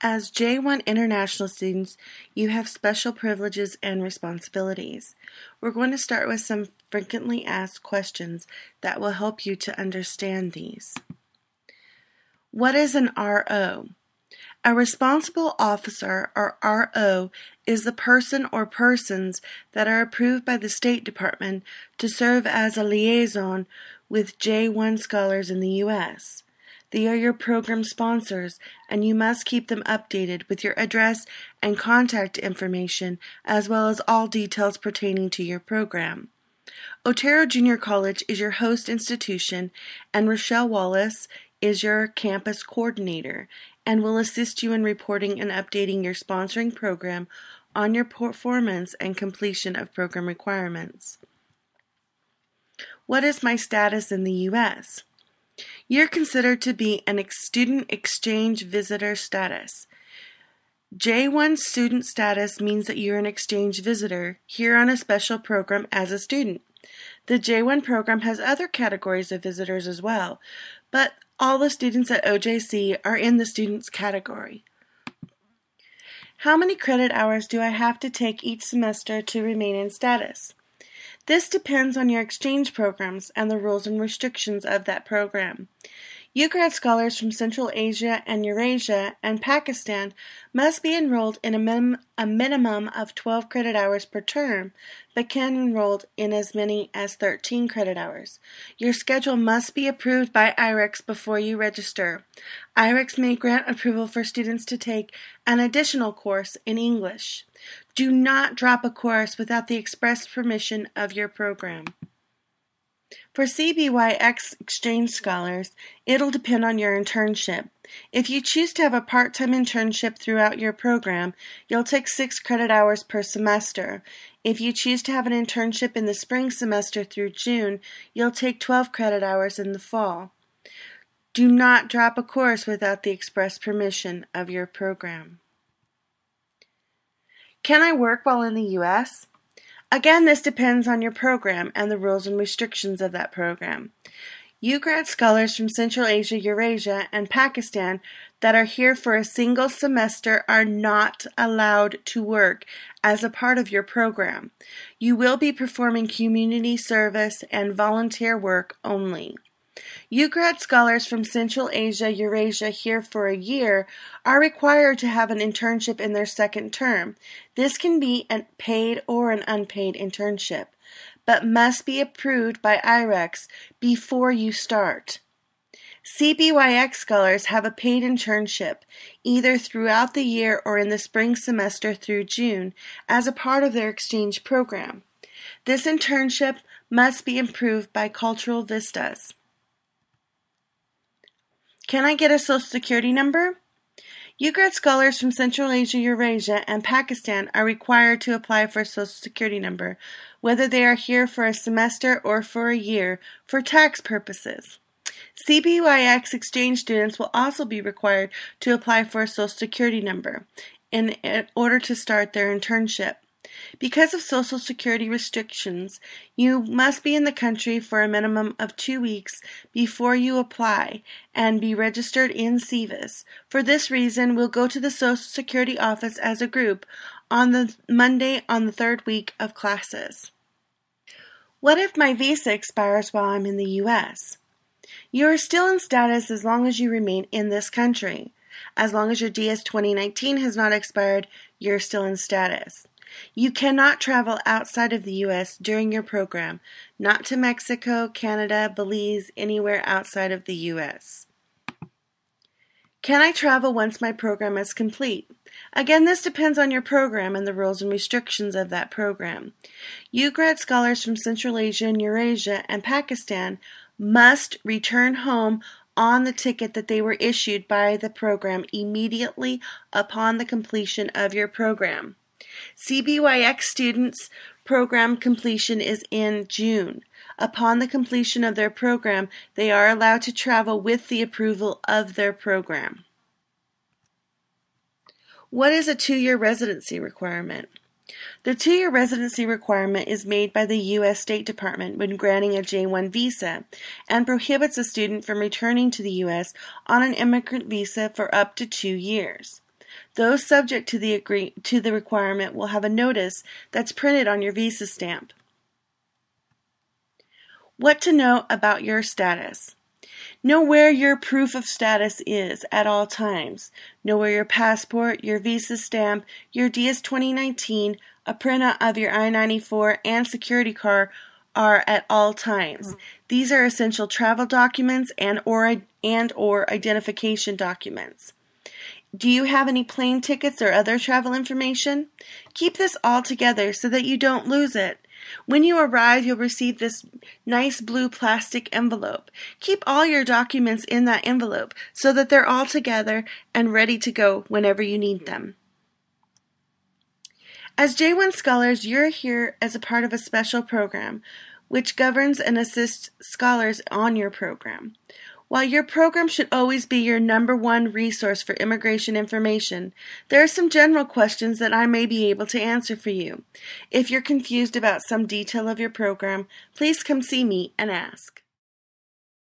As J1 international students, you have special privileges and responsibilities. We're going to start with some frequently asked questions that will help you to understand these. What is an RO? A responsible officer, or RO, is the person or persons that are approved by the State Department to serve as a liaison with J1 scholars in the U.S. They are your program sponsors, and you must keep them updated with your address and contact information, as well as all details pertaining to your program. Otero Junior College is your host institution, and Rochelle Wallace is your campus coordinator, and will assist you in reporting and updating your sponsoring program on your performance and completion of program requirements. What is my status in the U.S.? You're considered to be an student exchange visitor status. J1 student status means that you're an exchange visitor here on a special program as a student. The J1 program has other categories of visitors as well, but all the students at OJC are in the students category. How many credit hours do I have to take each semester to remain in status? This depends on your exchange programs and the rules and restrictions of that program. UGrad scholars from Central Asia and Eurasia and Pakistan must be enrolled in a minimum of 12 credit hours per term, but can enroll in as many as 13 credit hours. Your schedule must be approved by IREX before you register. IREX may grant approval for students to take an additional course in English. Do not drop a course without the express permission of your program. For CBYX exchange scholars, it'll depend on your internship. If you choose to have a part-time internship throughout your program, you'll take 6 credit hours per semester. If you choose to have an internship in the spring semester through June, you'll take 12 credit hours in the fall. Do not drop a course without the express permission of your program. Can I work while in the U.S.? Again, this depends on your program and the rules and restrictions of that program. UGrad scholars from Central Asia, Eurasia, and Pakistan that are here for a single semester are not allowed to work as a part of your program. You will be performing community service and volunteer work only. UGrad scholars from Central Asia, Eurasia here for a year are required to have an internship in their second term. This can be a paid or an unpaid internship, but must be approved by IREX before you start. CBYX scholars have a paid internship, either throughout the year or in the spring semester through June, as a part of their exchange program. This internship must be approved by Cultural Vistas. Can I get a Social Security number? UGrad scholars from Central Asia, Eurasia, and Pakistan are required to apply for a Social Security number, whether they are here for a semester or for a year, for tax purposes. CBYX exchange students will also be required to apply for a Social Security number in order to start their internship. Because of Social Security restrictions, you must be in the country for a minimum of 2 weeks before you apply and be registered in SEVIS. For this reason, we'll go to the Social Security office as a group on the Monday on the 3rd week of classes. What if my visa expires while I'm in the U.S.? You are still in status as long as you remain in this country. As long as your DS 2019 has not expired, you're still in status. You cannot travel outside of the U.S. during your program, not to Mexico, Canada, Belize, anywhere outside of the U.S. Can I travel once my program is complete? Again, this depends on your program and the rules and restrictions of that program. UGrad scholars from Central Asia and Eurasia and Pakistan must return home on the ticket that they were issued by the program immediately upon the completion of your program. CBYX students' program completion is in June. Upon the completion of their program, they are allowed to travel with the approval of their program. What is a 2-year residency requirement? The 2-year residency requirement is made by the U.S. State Department when granting a J1 visa and prohibits a student from returning to the U.S. on an immigrant visa for up to 2 years. Those subject to the requirement will have a notice that's printed on your visa stamp. What to know about your status. Know where your proof of status is at all times. Know where your passport, your visa stamp, your DS 2019, a printout of your I-94, and security card are at all times. These are essential travel documents and or identification documents. Do you have any plane tickets or other travel information? Keep this all together so that you don't lose it. When you arrive, you'll receive this nice blue plastic envelope. Keep all your documents in that envelope so that they're all together and ready to go whenever you need them. As J1 scholars, you're here as a part of a special program which governs and assists scholars on your program. While your program should always be your #1 resource for immigration information, there are some general questions that I may be able to answer for you. If you're confused about some detail of your program, please come see me and ask.